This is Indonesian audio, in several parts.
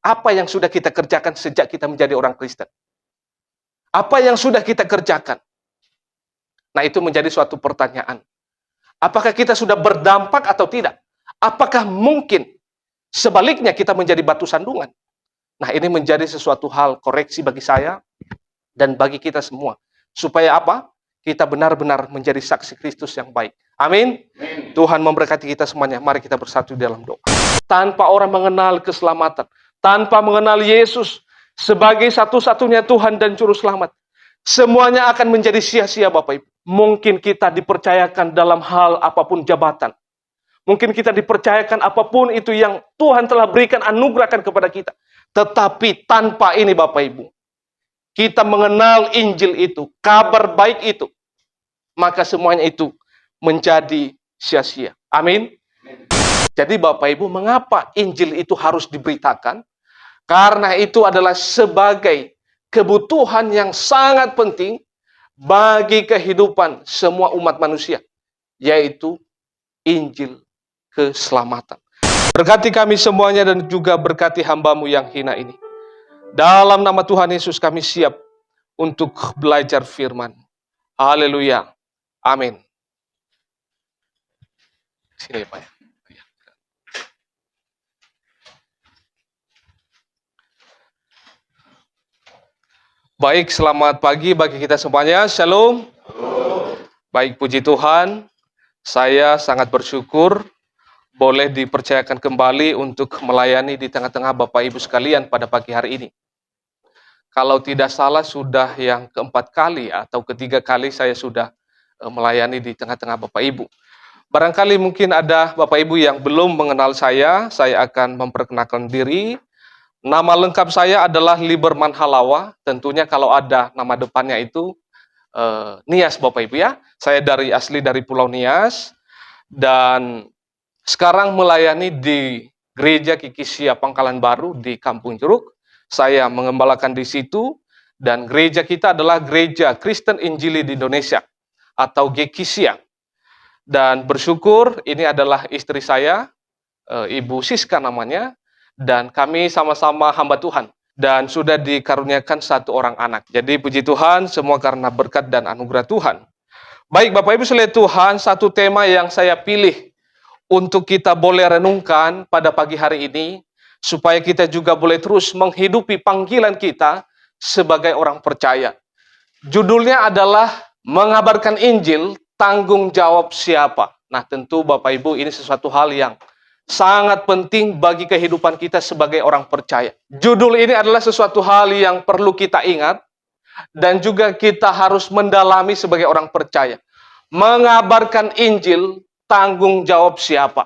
Apa yang sudah kita kerjakan sejak kita menjadi orang Kristen? Apa yang sudah kita kerjakan? Nah, itu menjadi suatu pertanyaan. Apakah kita sudah berdampak atau tidak? Apakah mungkin sebaliknya kita menjadi batu sandungan? Nah, ini menjadi sesuatu hal koreksi bagi saya dan bagi kita semua. Supaya apa? Kita benar-benar menjadi saksi Kristus yang baik. Amin. Tuhan memberkati kita semuanya. Mari kita bersatu dalam doa. Tanpa orang mengenal keselamatan, tanpa mengenal Yesus sebagai satu-satunya Tuhan dan Juru Selamat, semuanya akan menjadi sia-sia, Bapak Ibu. Mungkin kita dipercayakan dalam hal apapun jabatan. Mungkin kita dipercayakan apapun itu yang Tuhan telah berikan, anugerahkan kepada kita. Tetapi tanpa ini, Bapak Ibu, kita mengenal Injil itu, kabar baik itu, maka semuanya itu menjadi sia-sia. Amin. Jadi Bapak Ibu, mengapa Injil itu harus diberitakan? Karena itu adalah sebagai kebutuhan yang sangat penting bagi kehidupan semua umat manusia, yaitu Injil keselamatan. Berkati kami semuanya dan juga berkati hamba-Mu yang hina ini. Dalam nama Tuhan Yesus kami siap untuk belajar firman. Haleluya. Amin. Sini Pak ya. Baik, selamat pagi bagi kita semuanya. Shalom. Baik, puji Tuhan. Saya sangat bersyukur boleh dipercayakan kembali untuk melayani di tengah-tengah Bapak Ibu sekalian pada pagi hari ini. Kalau tidak salah sudah yang keempat kali atau ketiga kali saya sudah melayani di tengah-tengah Bapak Ibu. Barangkali mungkin ada Bapak Ibu yang belum mengenal saya akan memperkenalkan diri. Nama lengkap saya adalah Liberman Halawa. Tentunya kalau ada nama depannya itu Nias, Bapak Ibu ya. Saya asli dari Pulau Nias dan sekarang melayani di Gereja Kikisia Pangkalan Baru di Kampung Jeruk. Saya mengembalakan di situ dan gereja kita adalah Gereja Kristen Injili di Indonesia atau GKISIA. Dan bersyukur ini adalah istri saya, Ibu Siska namanya. Dan kami sama-sama hamba Tuhan dan sudah dikaruniakan satu orang anak. Jadi puji Tuhan semua karena berkat dan anugerah Tuhan. Baik Bapak Ibu sekalian Tuhan, satu tema yang saya pilih untuk kita boleh renungkan pada pagi hari ini supaya kita juga boleh terus menghidupi panggilan kita sebagai orang percaya. Judulnya adalah mengabarkan Injil, tanggung jawab siapa. Nah, tentu Bapak Ibu ini sesuatu hal yang sangat penting bagi kehidupan kita sebagai orang percaya. Judul ini adalah sesuatu hal yang perlu kita ingat dan juga kita harus mendalami sebagai orang percaya. Mengabarkan Injil, tanggung jawab siapa?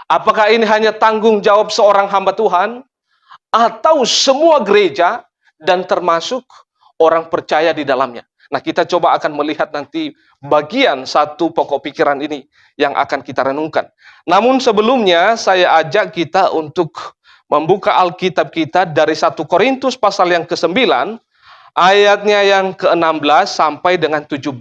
Apakah ini hanya tanggung jawab seorang hamba Tuhan atau semua gereja dan termasuk orang percaya di dalamnya? Nah, kita coba akan melihat nanti bagian satu pokok pikiran ini yang akan kita renungkan. Namun sebelumnya saya ajak kita untuk membuka Alkitab kita dari 1 Korintus pasal yang ke-9, ayatnya yang ke-16 sampai dengan 17.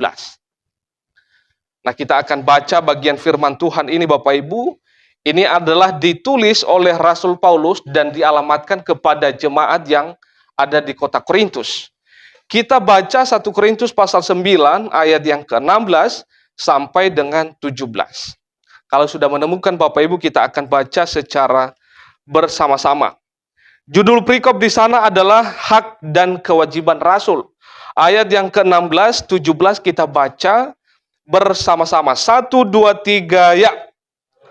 Nah, kita akan baca bagian firman Tuhan ini Bapak Ibu. Ini adalah ditulis oleh Rasul Paulus dan dialamatkan kepada jemaat yang ada di kota Korintus. Kita baca 1 Korintus pasal 9 ayat yang ke-16 sampai dengan 17. Kalau sudah menemukan Bapak Ibu, kita akan baca secara bersama-sama. Judul perikop di sana adalah hak dan kewajiban rasul. Ayat yang ke-16, 17 kita baca bersama-sama. 1, 2, 3, ya.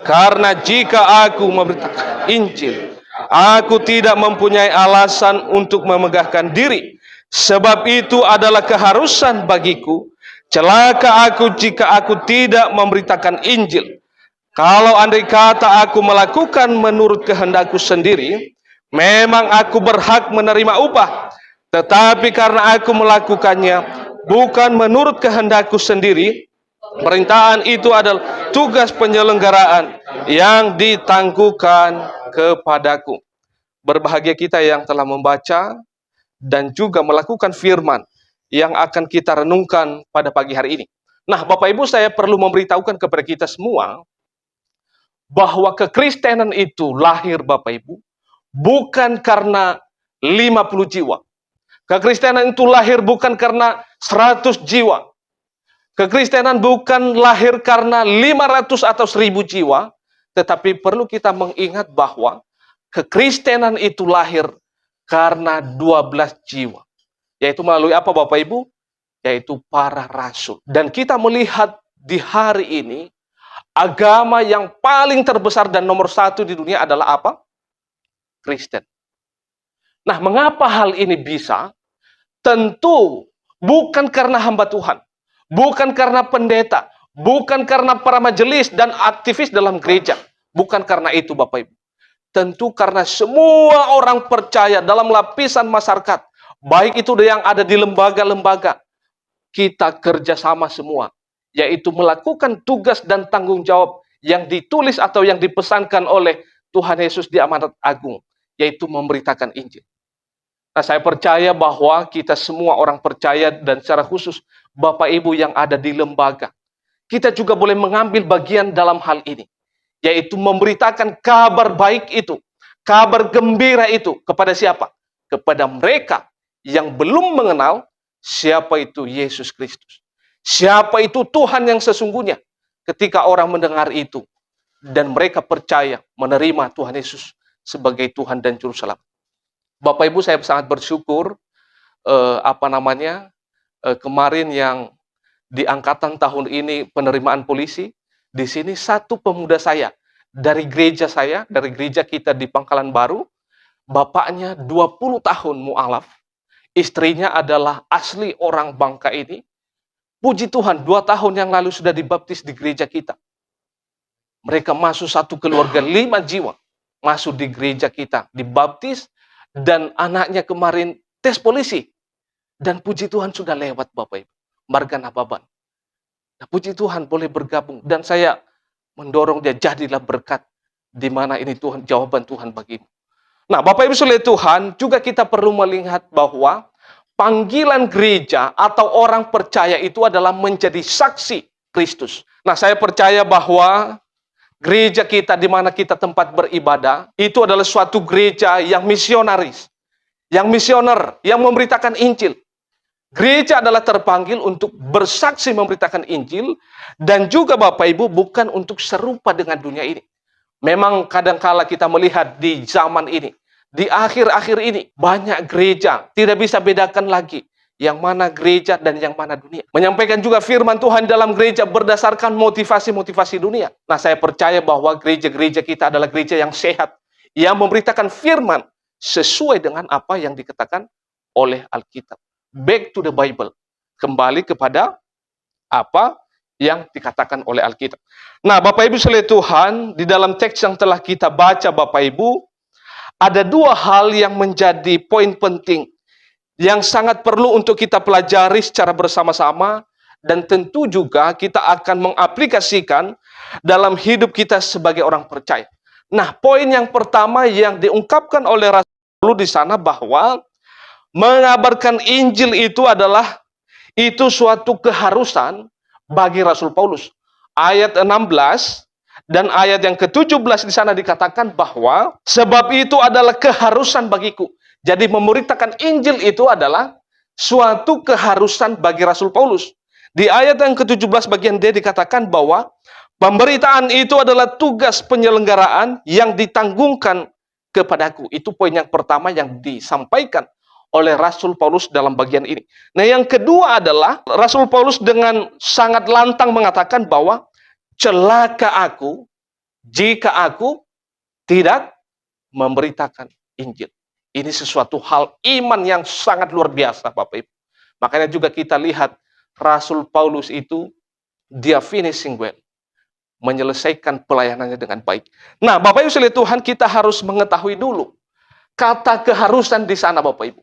Karena jika aku memberitakan Injil, aku tidak mempunyai alasan untuk memegahkan diri. Sebab itu adalah keharusan bagiku. Celaka aku jika aku tidak memberitakan Injil. Kalau andai kata aku melakukan menurut kehendakku sendiri, memang aku berhak menerima upah. Tetapi karena aku melakukannya bukan menurut kehendakku sendiri, perintahan itu adalah tugas penyelenggaraan yang ditangguhkan kepadaku. Berbahagia kita yang telah membaca dan juga melakukan firman yang akan kita renungkan pada pagi hari ini. Nah, Bapak Ibu, saya perlu memberitahukan kepada kita semua bahwa kekristenan itu lahir, Bapak Ibu, bukan karena 50 jiwa. Kekristenan itu lahir bukan karena 100 jiwa. Kekristenan bukan lahir karena 500 atau 1000 jiwa, tetapi perlu kita mengingat bahwa kekristenan itu lahir karena 12 jiwa. Yaitu melalui apa Bapak Ibu? Yaitu para rasul. Dan kita melihat di hari ini, agama yang paling terbesar dan nomor satu di dunia adalah apa? Kristen. Nah, mengapa hal ini bisa? Tentu bukan karena hamba Tuhan, bukan karena pendeta, bukan karena para majelis dan aktivis dalam gereja. Bukan karena itu Bapak Ibu. Tentu karena semua orang percaya dalam lapisan masyarakat, baik itu yang ada di lembaga-lembaga, kita kerjasama semua, yaitu melakukan tugas dan tanggung jawab yang ditulis atau yang dipesankan oleh Tuhan Yesus di amanat agung, yaitu memberitakan Injil. Nah, saya percaya bahwa kita semua orang percaya dan secara khusus Bapak Ibu yang ada di lembaga, kita juga boleh mengambil bagian dalam hal ini, yaitu memberitakan kabar baik itu, kabar gembira itu kepada siapa? Kepada mereka yang belum mengenal siapa itu Yesus Kristus. Siapa itu Tuhan yang sesungguhnya. Ketika orang mendengar itu dan mereka percaya menerima Tuhan Yesus sebagai Tuhan dan Juru Selamat. Bapak Ibu, saya sangat bersyukur kemarin yang di angkatan tahun ini penerimaan polisi, di sini satu pemuda saya dari gereja kita di Pangkalan Baru, bapaknya 20 tahun mu'alaf, istrinya adalah asli orang Bangka ini. Puji Tuhan, 2 tahun yang lalu sudah dibaptis di gereja kita. Mereka masuk satu keluarga 5 jiwa, masuk di gereja kita, dibaptis, dan anaknya kemarin tes polisi. Dan puji Tuhan sudah lewat Bapak Ibu, Marga Nababan. Nah, puji Tuhan boleh bergabung. Dan saya mendorong dia, jadilah berkat. Di mana ini Tuhan, jawaban Tuhan bagimu. Nah, Bapak Ibu sekalian Tuhan, juga kita perlu melihat bahwa panggilan gereja atau orang percaya itu adalah menjadi saksi Kristus. Nah, saya percaya bahwa gereja kita di mana kita tempat beribadah, itu adalah suatu gereja yang misionaris, yang misioner, yang memberitakan Injil. Gereja adalah terpanggil untuk bersaksi memberitakan Injil, dan juga Bapak Ibu bukan untuk serupa dengan dunia ini. Memang kadangkala kita melihat di zaman ini, di akhir-akhir ini, banyak gereja tidak bisa bedakan lagi yang mana gereja dan yang mana dunia. Menyampaikan juga firman Tuhan dalam gereja berdasarkan motivasi-motivasi dunia. Nah, saya percaya bahwa gereja-gereja kita adalah gereja yang sehat, yang memberitakan firman sesuai dengan apa yang dikatakan oleh Alkitab. Back to the Bible. Kembali kepada apa yang dikatakan oleh Alkitab. Nah, Bapak Ibu sekalian Tuhan, di dalam teks yang telah kita baca Bapak Ibu, ada 2 hal yang menjadi poin penting yang sangat perlu untuk kita pelajari secara bersama-sama, dan tentu juga kita akan mengaplikasikan dalam hidup kita sebagai orang percaya. Nah, poin yang pertama yang diungkapkan oleh Rasul Paulus di sana bahwa mengabarkan Injil itu adalah suatu keharusan bagi Rasul Paulus. Ayat 16 dan ayat yang ke-17 di sana dikatakan bahwa sebab itu adalah keharusan bagiku. Jadi memberitakan Injil itu adalah suatu keharusan bagi Rasul Paulus. Di ayat yang ke-17 bagian D dikatakan bahwa pemberitaan itu adalah tugas penyelenggaraan yang ditanggungkan kepadaku. Itu poin yang pertama yang disampaikan oleh Rasul Paulus dalam bagian ini. Nah, yang kedua adalah Rasul Paulus dengan sangat lantang mengatakan bahwa celaka aku jika aku tidak memberitakan Injil. Ini sesuatu hal iman yang sangat luar biasa Bapak Ibu. Makanya juga kita lihat Rasul Paulus itu dia finishing well. Menyelesaikan pelayanannya dengan baik. Nah, Bapak Ibu sekalian Tuhan, kita harus mengetahui dulu kata keharusan di sana Bapak Ibu.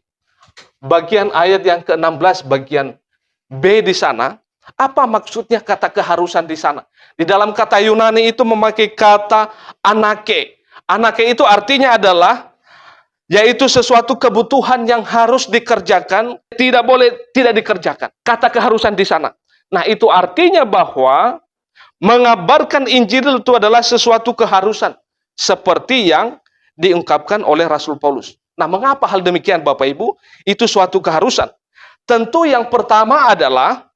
Bagian ayat yang ke-16 bagian B di sana, apa maksudnya kata keharusan di sana? Di dalam kata Yunani itu memakai kata anake. Anake itu artinya adalah yaitu sesuatu kebutuhan yang harus dikerjakan, tidak boleh tidak dikerjakan. Kata keharusan di sana. Nah, itu artinya bahwa mengabarkan Injil itu adalah sesuatu keharusan. Seperti yang diungkapkan oleh Rasul Paulus. Nah, mengapa hal demikian Bapak Ibu? Itu suatu keharusan. Tentu yang pertama adalah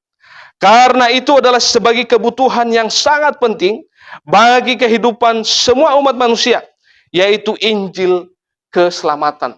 karena itu adalah sebagai kebutuhan yang sangat penting bagi kehidupan semua umat manusia, yaitu Injil keselamatan.